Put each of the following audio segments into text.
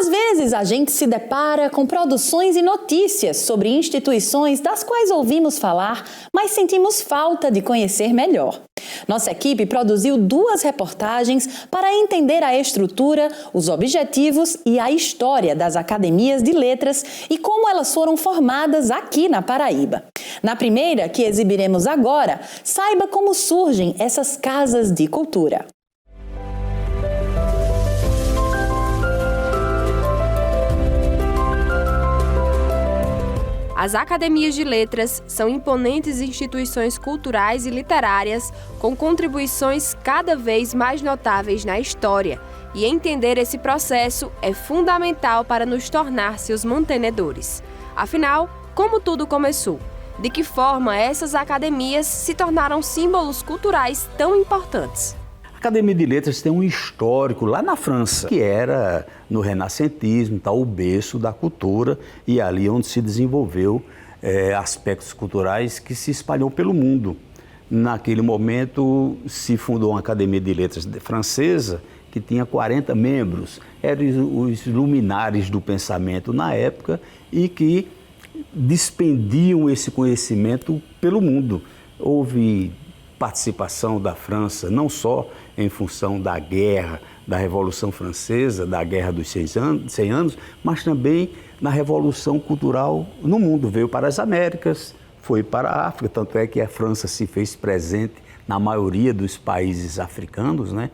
Às vezes a gente se depara com produções e notícias sobre instituições das quais ouvimos falar, mas sentimos falta de conhecer melhor. Nossa equipe produziu 2 reportagens para entender a estrutura, os objetivos e a história das academias de letras e como elas foram formadas aqui na Paraíba. Na primeira, que exibiremos agora, saiba como surgem essas casas de cultura. As academias de letras são imponentes instituições culturais e literárias com contribuições cada vez mais notáveis na história. E entender esse processo é fundamental para nos tornar seus mantenedores. Afinal, como tudo começou? De que forma essas academias se tornaram símbolos culturais tão importantes? A Academia de Letras tem um histórico lá na França, que era no renascentismo, tá, o berço da cultura, e ali onde se desenvolveu aspectos culturais que se espalhou pelo mundo. Naquele momento se fundou uma Academia de Letras francesa que tinha 40 membros, eram os luminares do pensamento na época e que dispendiam esse conhecimento pelo mundo. Houve participação da França, não só em função da guerra, da Revolução Francesa, da Guerra dos 100 anos, mas também na Revolução Cultural no mundo. Veio para as Américas, foi para a África, tanto é que a França se fez presente na maioria dos países africanos, né?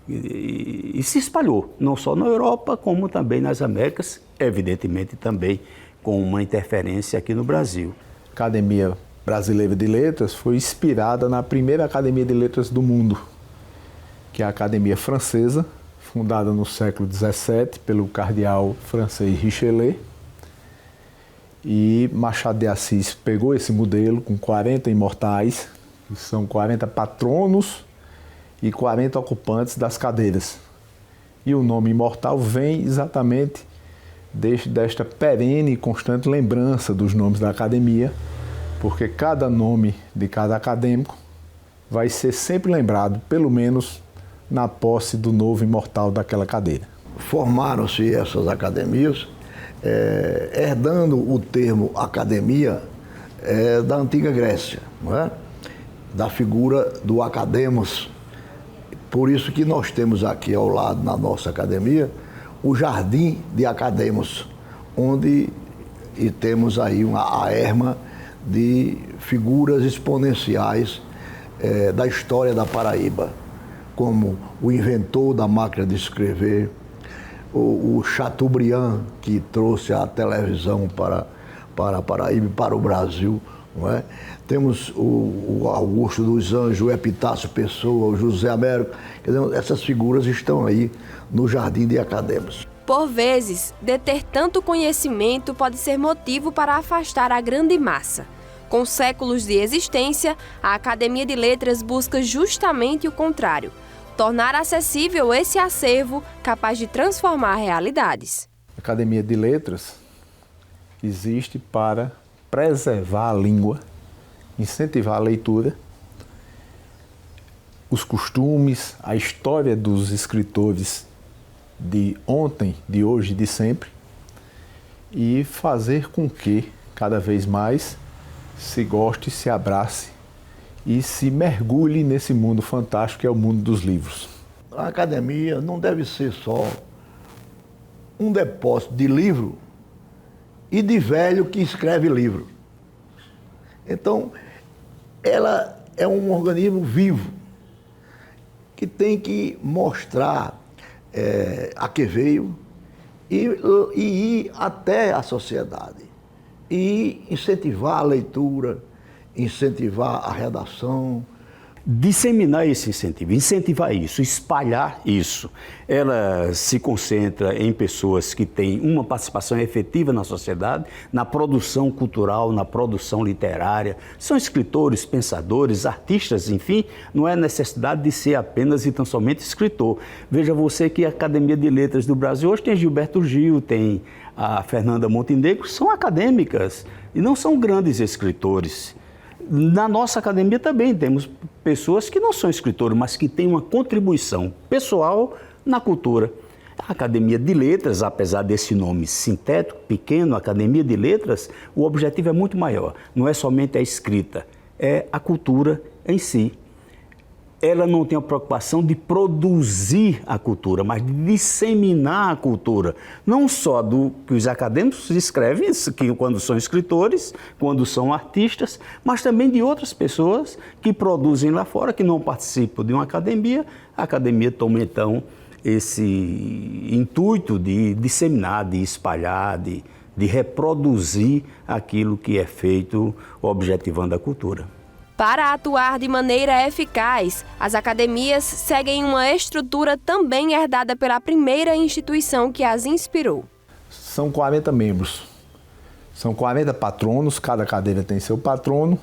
E se espalhou, não só na Europa, como também nas Américas, evidentemente também com uma interferência aqui no Brasil. A Academia Brasileira de Letras foi inspirada na primeira Academia de Letras do mundo, que é a Academia Francesa, fundada no século XVII pelo cardeal francês Richelieu. E Machado de Assis pegou esse modelo com 40 imortais, que são 40 patronos e 40 ocupantes das cadeiras. E o nome imortal vem exatamente desta perene e constante lembrança dos nomes da academia, porque cada nome de cada acadêmico vai ser sempre lembrado, pelo menos na posse do novo imortal daquela cadeira. Formaram-se essas academias, herdando o termo academia da antiga Grécia, não é? Da figura do academos. Por isso que nós temos aqui ao lado, na nossa academia, o Jardim de Academos, onde temos aí a erma de figuras exponenciais da história da Paraíba, como o inventor da máquina de escrever, o Chateaubriand, que trouxe a televisão para a Paraíba e para o Brasil, não é? Temos o Augusto dos Anjos, o Epitácio Pessoa, o José Américo. Quer dizer, essas figuras estão aí no Jardim de Academos. Por vezes, deter tanto conhecimento pode ser motivo para afastar a grande massa. Com séculos de existência, a Academia de Letras busca justamente o contrário: tornar acessível esse acervo capaz de transformar realidades. A Academia de Letras existe para preservar a língua, incentivar a leitura, os costumes, a história dos escritores de ontem, de hoje, de sempre, e fazer com que cada vez mais se goste, se abrace e se mergulhe nesse mundo fantástico que é o mundo dos livros. A academia não deve ser só um depósito de livro e de velho que escreve livro. Então, ela é um organismo vivo que tem que mostrar a que veio e ir até a sociedade e incentivar a leitura, incentivar a redação. Disseminar esse incentivo, incentivar isso, espalhar isso. Ela se concentra em pessoas que têm uma participação efetiva na sociedade, na produção cultural, na produção literária. São escritores, pensadores, artistas, enfim, não é necessidade de ser apenas e tão somente escritor. Veja você que a Academia de Letras do Brasil hoje tem Gilberto Gil, tem a Fernanda Montenegro, são acadêmicas e não são grandes escritores. Na nossa academia também temos pessoas que não são escritores, mas que têm uma contribuição pessoal na cultura. A Academia de Letras, apesar desse nome sintético, pequeno, Academia de Letras, o objetivo é muito maior. Não é somente a escrita, é a cultura em si. Ela não tem a preocupação de produzir a cultura, mas de disseminar a cultura. Não só do que os acadêmicos escrevem, que quando são escritores, quando são artistas, mas também de outras pessoas que produzem lá fora, que não participam de uma academia. A academia toma, então, esse intuito de disseminar, de espalhar, de reproduzir aquilo que é feito objetivando a cultura. Para atuar de maneira eficaz, as academias seguem uma estrutura também herdada pela primeira instituição que as inspirou. São 40 membros, são 40 patronos, cada cadeira tem seu patrono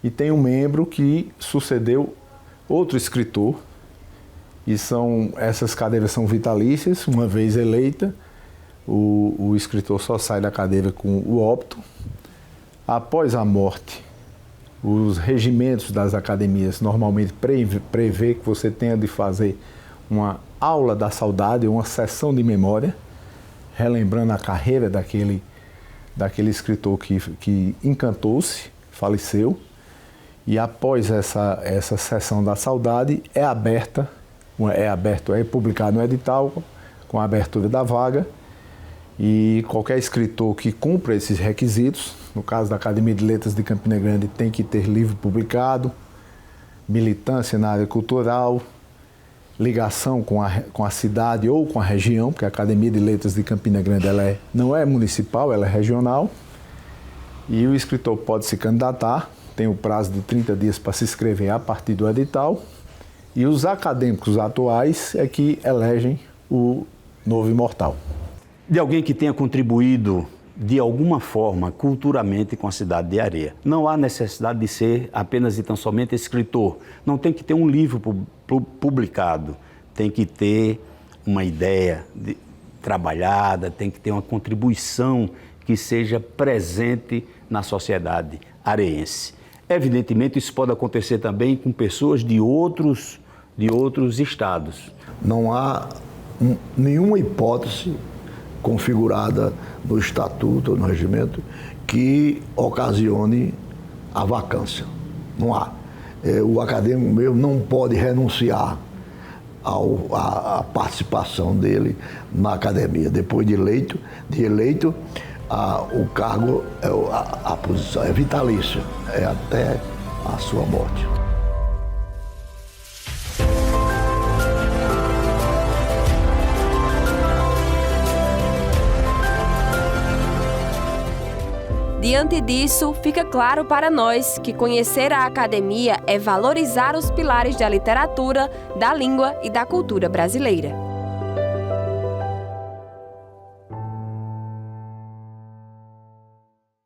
e tem um membro que sucedeu outro escritor. E essas cadeiras são vitalícias, uma vez eleita, o escritor só sai da cadeira com o óbito. Após a morte, os regimentos das academias normalmente prevê que você tenha de fazer uma aula da saudade, uma sessão de memória, relembrando a carreira daquele escritor que encantou-se, faleceu. E após essa sessão da saudade, é publicado no edital com a abertura da vaga, e qualquer escritor que cumpra esses requisitos, no caso da Academia de Letras de Campina Grande, tem que ter livro publicado, militância na área cultural, ligação com a cidade ou com a região, porque a Academia de Letras de Campina Grande não é municipal, ela é regional, e o escritor pode se candidatar, tem o prazo de 30 dias para se inscrever a partir do edital, e os acadêmicos atuais é que elegem o novo imortal. De alguém que tenha contribuído de alguma forma culturalmente com a cidade de Areia. Não há necessidade de ser apenas e tão somente escritor. Não tem que ter um livro publicado. Tem que ter uma ideia trabalhada, tem que ter uma contribuição que seja presente na sociedade areense. Evidentemente, isso pode acontecer também com pessoas de outros estados. Não há nenhuma hipótese configurada no estatuto ou no regimento que ocasione a vacância. Não há. O acadêmico mesmo não pode renunciar à participação dele na academia. Depois de eleito, o cargo, a posição é vitalícia, é até a sua morte. Diante disso, fica claro para nós que conhecer a academia é valorizar os pilares da literatura, da língua e da cultura brasileira.